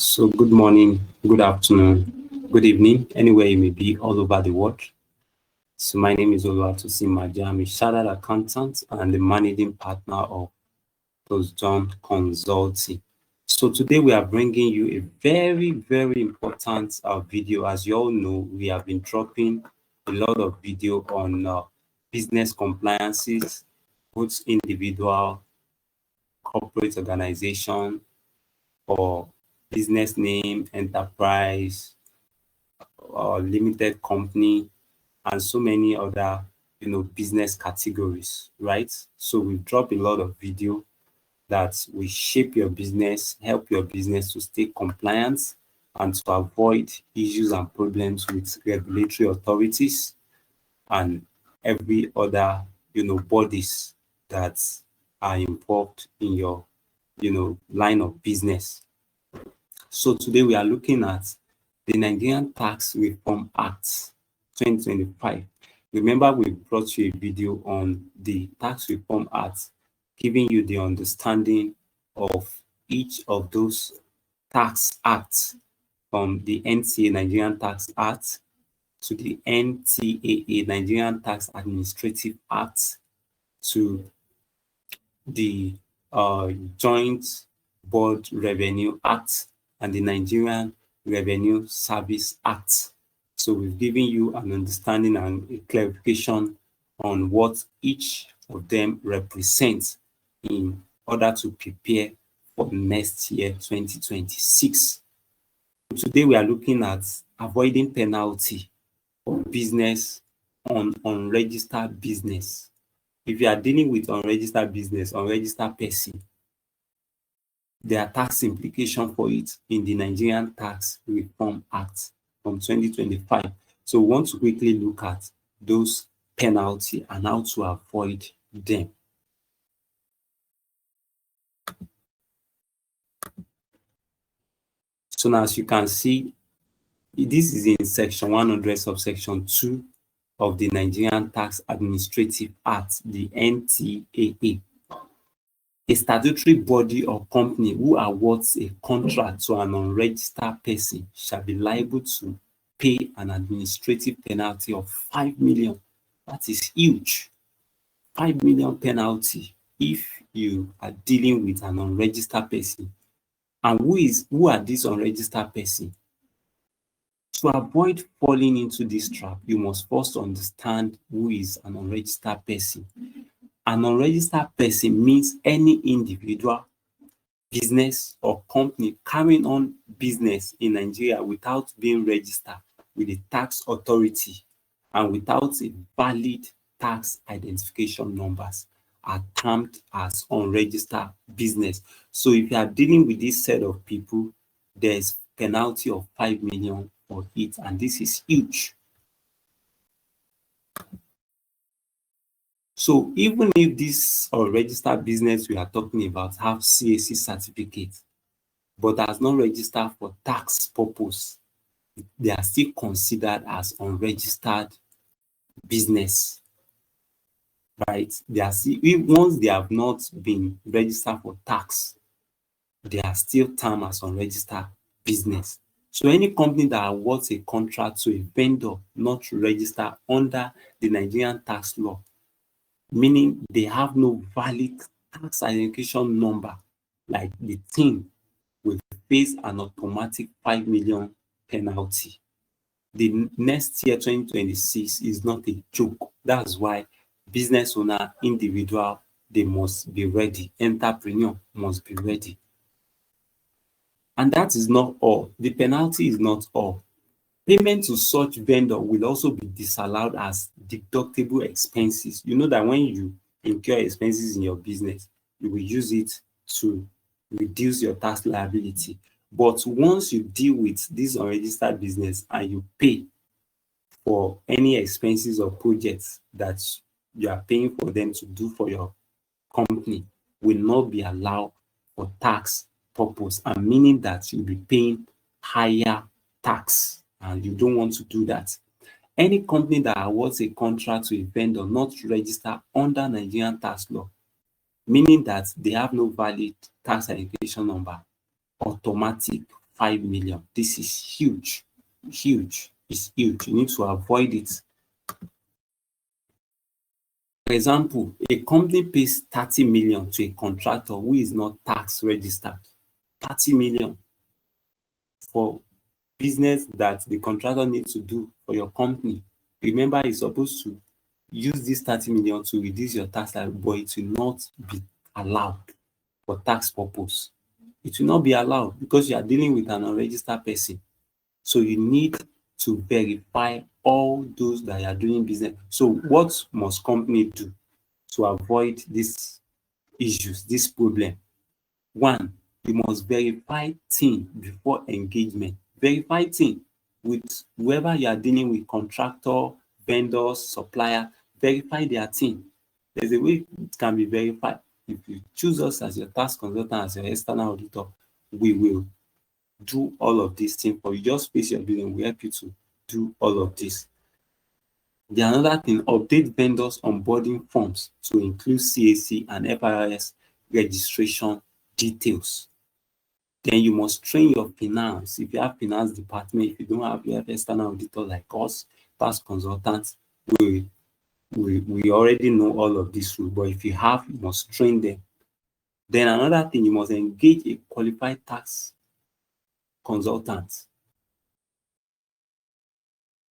So good morning, good afternoon, good evening, anywhere you may be all over the world. So my name is Oluwatosin Maja. I'm a chartered accountant and the managing partner of John Consulting. So today we are bringing you a very important video. As you all know, we have been dropping a lot of video on business compliances, both individual, corporate organization, or business name, enterprise, or limited company, and so many other business categories, right? So we've dropped a lot of video that will shape your business, help your business to stay compliant and to avoid issues and problems with regulatory authorities and every other bodies that are involved in your line of business. So today we are looking at the Nigerian Tax Reform Act 2025. Remember, we brought you a video on the Tax Reform Act, giving you the understanding of each of those tax acts, from the NTA Nigerian Tax Act to the NTAA Nigerian Tax Administrative Act to the Joint Board Revenue Act and the Nigerian Revenue Service Act. So we've given you an understanding and a clarification on what each of them represents in order to prepare for next year, 2026. Today we are looking at avoiding penalty for business on unregistered business. If you are dealing with unregistered business, unregistered person, there are tax implications for it in the Nigerian Tax Reform Act from 2025. So we want to quickly look at those penalties and how to avoid them. So now, as you can see, this is in section 100 subsection 2 of the Nigerian Tax Administrative Act, the NTAA. A statutory body or company who awards a contract to an unregistered person shall be liable to pay an administrative penalty of 5 million. That is huge. 5 million penalty if you are dealing with an unregistered person. And who are these unregistered person? To avoid falling into this trap, you must first understand who is an unregistered person. An unregistered person means any individual, business, or company carrying on business in Nigeria without being registered with the tax authority and without a valid tax identification numbers are termed as unregistered business. So if you are dealing with this set of people, there's penalty of 5 million for it, and this is huge. So even if this unregistered business we are talking about have CAC certificate, but has not registered for tax purpose, they are still considered as unregistered business, right? They are still, once they have not been registered for tax, they are still termed as unregistered business. So any company that awards a contract to a vendor not registered under the Nigerian tax law, meaning they have no valid tax identification number, like the thing, will face an automatic 5 million penalty. The next year, 2026, is not a joke. That's why business owner, individual, they must be ready. Entrepreneur must be ready. And that is not all. The penalty is not all. Payment to such vendor will also be disallowed as deductible expenses. You know that when you incur expenses in your business, you will use it to reduce your tax liability. But once you deal with this unregistered business and you pay for any expenses or projects that you are paying for them to do for your company, will not be allowed for tax purpose, and meaning that you'll be paying higher tax, and you don't want to do that. Any company that awards a contract to a vendor not registered under Nigerian tax law, meaning that they have no valid tax identification number, automatic 5 million. This is huge. Huge. It's huge. You need to avoid it. For example, a company pays 30 million to a contractor who is not tax registered. 30 million for business that the contractor needs to do for your company. Remember, you're supposed to use this 30 million to reduce your tax liability, but it will not be allowed for tax purpose. It will not be allowed because you are dealing with an unregistered person. So you need to verify all those that you are doing business. So what must company do to avoid these issues, this problem? One, you must verify team before engagement. Verify team with whoever you are dealing with, contractor, vendors, supplier. Verify their team. There's a way it can be verified. If you choose us as your tax consultant, as your external auditor, we will do all of these things for you. Just face your billing. We help you to do all of this. The another thing, update vendors onboarding forms to include CAC and FIRS registration details. Then you must train your finance. If you have finance department, if you don't have, you have external auditor like us, tax consultants, we already know all of this rule, but if you have, you must train them. Then another thing, you must engage a qualified tax consultant